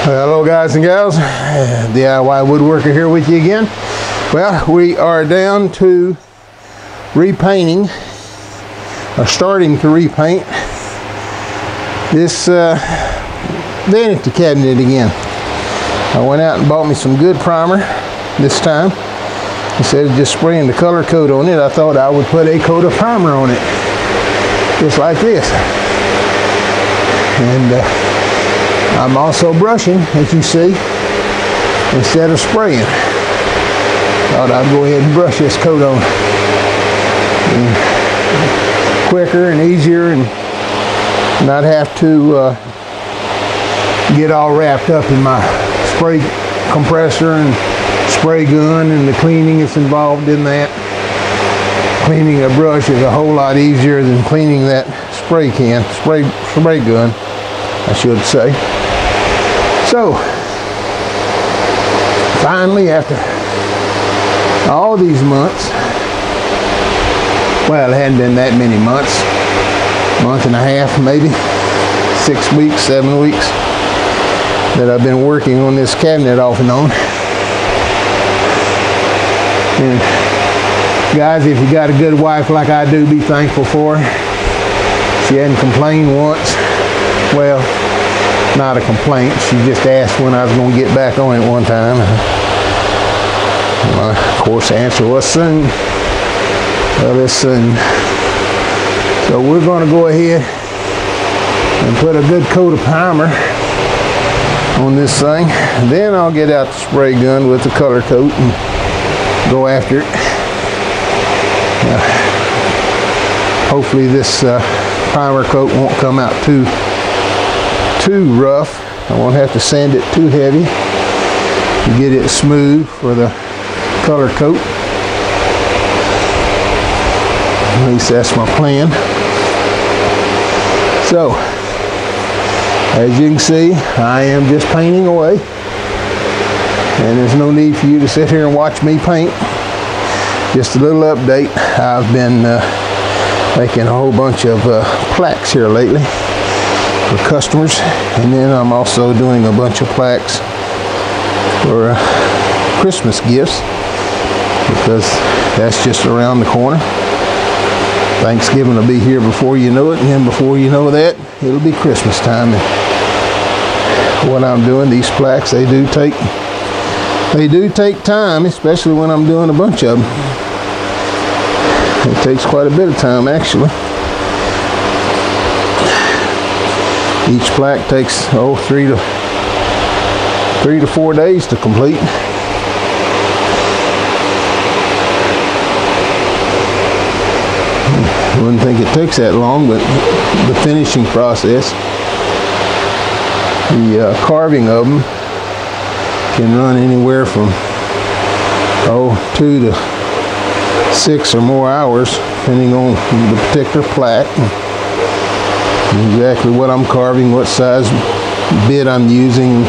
Hello guys and gals, DIY Woodworker here with you again. Well, we are down to repainting, or starting to repaint this vanity cabinet again. I went out and bought me some good primer this time. Instead of just spraying the color coat on it, I thought I would put a coat of primer on it, just like this. And I'm also brushing, as you see, instead of spraying. Thought I'd go ahead and brush this coat on. And quicker and easier, and not have to get all wrapped up in my spray compressor and spray gun and the cleaning that's involved in that. Cleaning a brush is a whole lot easier than cleaning that spray gun, I should say. So, finally, after all these months, well, it hadn't been that many months, month and a half maybe, 6 weeks, 7 weeks, that I've been working on this cabinet off and on. And guys, if you got a good wife like I do, be thankful for her. She hadn't complained once. Well, not a complaint. She just asked when I was going to get back on it one time. Of course, the answer was soon. Well, it's soon. So we're going to go ahead and put a good coat of primer on this thing. Then I'll get out the spray gun with the color coat and go after it. Hopefully this primer coat won't come out too rough. I won't have to sand it too heavy to get it smooth for the color coat. At least that's my plan. So, as you can see, I am just painting away. And there's no need for you to sit here and watch me paint. Just a little update. I've been making a whole bunch of plaques here lately for customers, and then I'm also doing a bunch of plaques for Christmas gifts, because that's just around the corner. Thanksgiving will be here before you know it, and then before you know that, it'll be Christmas time. And what I'm doing, these plaques, they do take time, especially when I'm doing a bunch of them. It takes quite a bit of time, actually. Each plaque takes 3 to 4 days to complete. I wouldn't think it takes that long, but the finishing process, the carving of them, can run anywhere from 2 to 6 or more hours, depending on the particular plaque. Exactly what I'm carving, what size bit I'm using,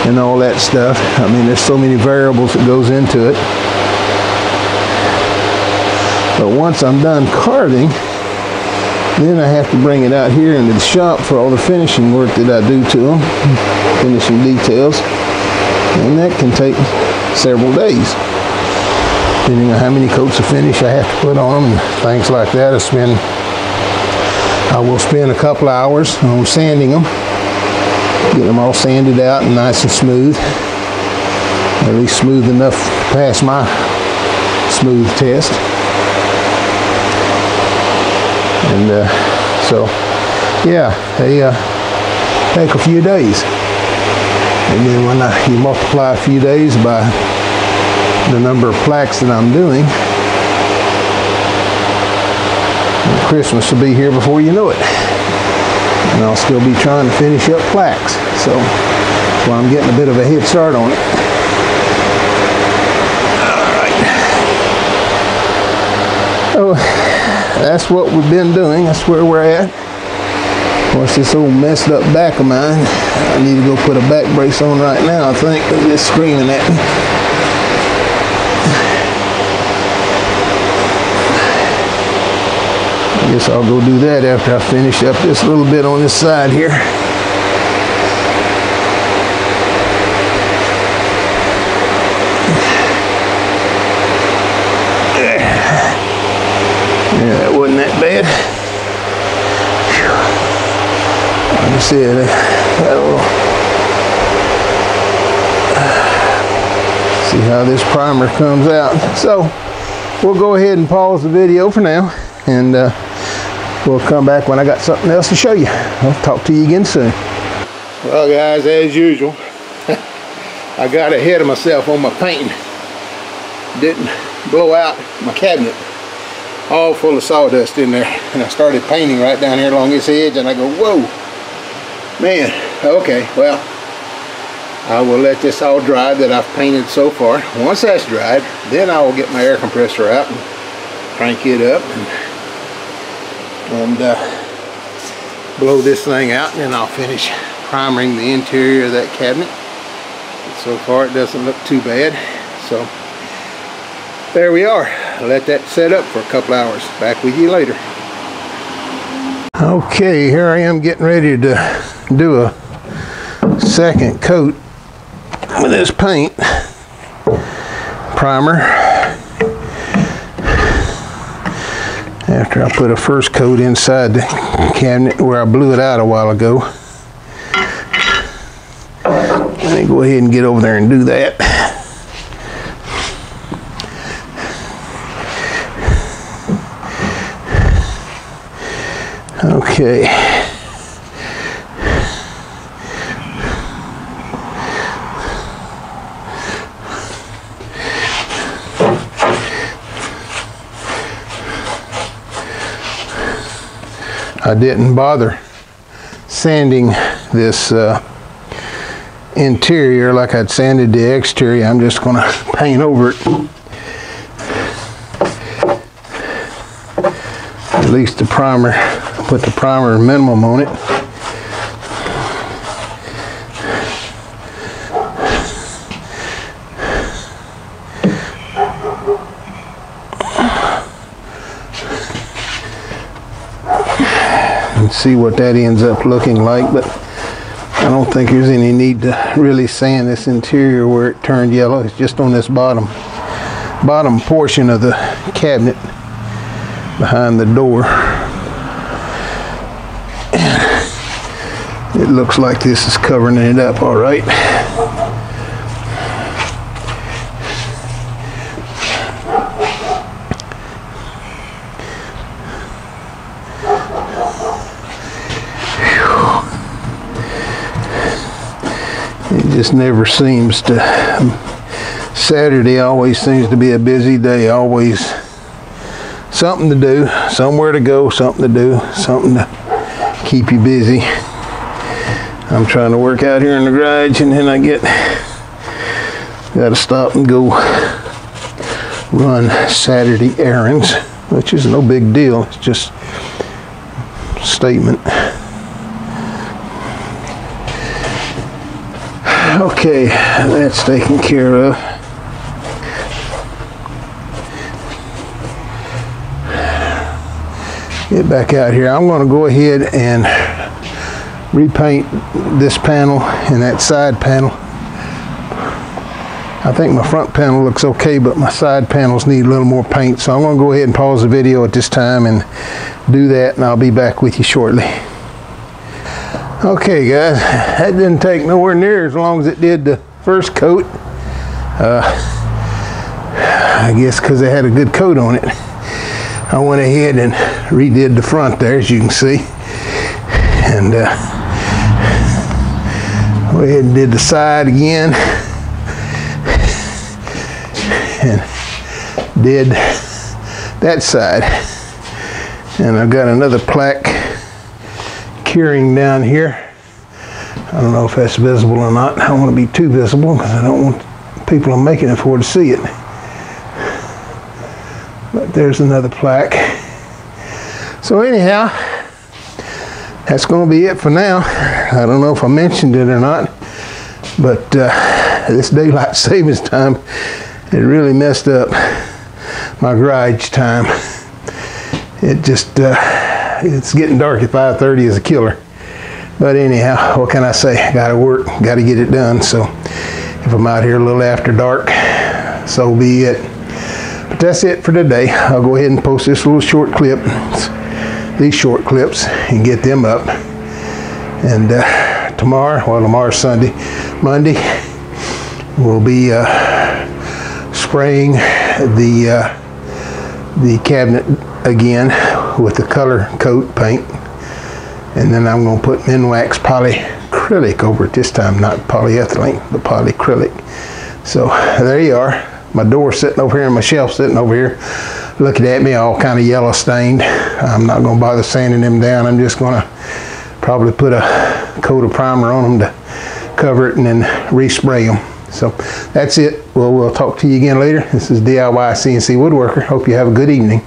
and all that stuff. I mean, there's so many variables that goes into it. But once I'm done carving, then I have to bring it out here into the shop for all the finishing work that I do to them, finishing details, and that can take several days, depending on how many coats of finish I have to put on them and things like that. I will spend a couple hours on sanding them, get them all sanded out and nice and smooth, at least smooth enough to pass my smooth test. And so, yeah, they take a few days. And then when you multiply a few days by the number of plaques that I'm doing, Christmas will be here before you know it. And I'll still be trying to finish up plaques. So that's why I'm getting a bit of a head start on it. Alright. So that's what we've been doing. That's where we're at. Of course, this old messed up back of mine, I need to go put a back brace on right now, I think. They're just screaming at me. I guess I'll go do that after I finish up this little bit on this side here. bad. Like I said, see how this primer comes out. So we'll go ahead and pause the video for now, and we'll come back when I got something else to show you. I'll talk to you again soon. Well guys, as usual, I got ahead of myself on my painting. Didn't blow out my cabinet, all full of sawdust in there, and I started painting right down here along this edge, and I go, whoa, man, okay, well, I will let this all dry that I've painted so far. Once that's dried, then I will get my air compressor out and crank it up and blow this thing out, and then I'll finish priming the interior of that cabinet. So far it doesn't look too bad, so there we are. I'll let that set up for a couple hours. Back with you later. Okay, here I am getting ready to do a second coat with this paint primer after I put a first coat inside the cabinet where I blew it out a while ago. Let me go ahead and get over there and do that. Okay. I didn't bother sanding this interior like I'd sanded the exterior. I'm just going to paint over it. At least the primer, put the primer minimum on it. And see what that ends up looking like, but I don't think there's any need to really sand this interior where it turned yellow. It's just on this bottom portion of the cabinet behind the door. It looks like this is covering it up all right. It just never seems to, Saturday always seems to be a busy day, always something to do, somewhere to go, something to do, something to keep you busy. I'm trying to work out here in the garage, and then I got to stop and go run Saturday errands, which is no big deal. It's just a statement. Okay, that's taken care of. Get back out here. I'm going to go ahead and repaint this panel and that side panel. I think my front panel looks okay, but my side panels need a little more paint, so I'm going to go ahead and pause the video at this time and do that, and I'll be back with you shortly. Okay guys, that didn't take nowhere near as long as it did the first coat. I guess because I had a good coat on it. I went ahead and redid the front there, as you can see, and went ahead and did the side again, and did that side. And I've got another plaque curing down here. I don't know if that's visible or not. I don't want to be too visible because I don't want people I'm making it for to see it. But there's another plaque. So anyhow, that's going to be it for now. I don't know if I mentioned it or not, but this daylight savings time, it really messed up my garage time. It just it's getting dark at 5:30 is a killer. But anyhow, what can I say? Gotta work, gotta get it done. So if I'm out here a little after dark, so be it. But that's it for today. I'll go ahead and post this little short clip. these short clips and get them up. And tomorrow's Sunday. Monday, we'll be spraying the cabinet again with the color coat paint, and then I'm going to put Minwax polyacrylic over it this time, not polyethylene, but polyacrylic. So there you are. My door sitting over here and my shelf sitting over here looking at me, all kind of yellow stained. I'm not going to bother sanding them down. I'm just going to probably put a coat of primer on them to cover it and then respray them. So that's it. Well, we'll talk to you again later. This is DIY CNC Woodworker. Hope you have a good evening.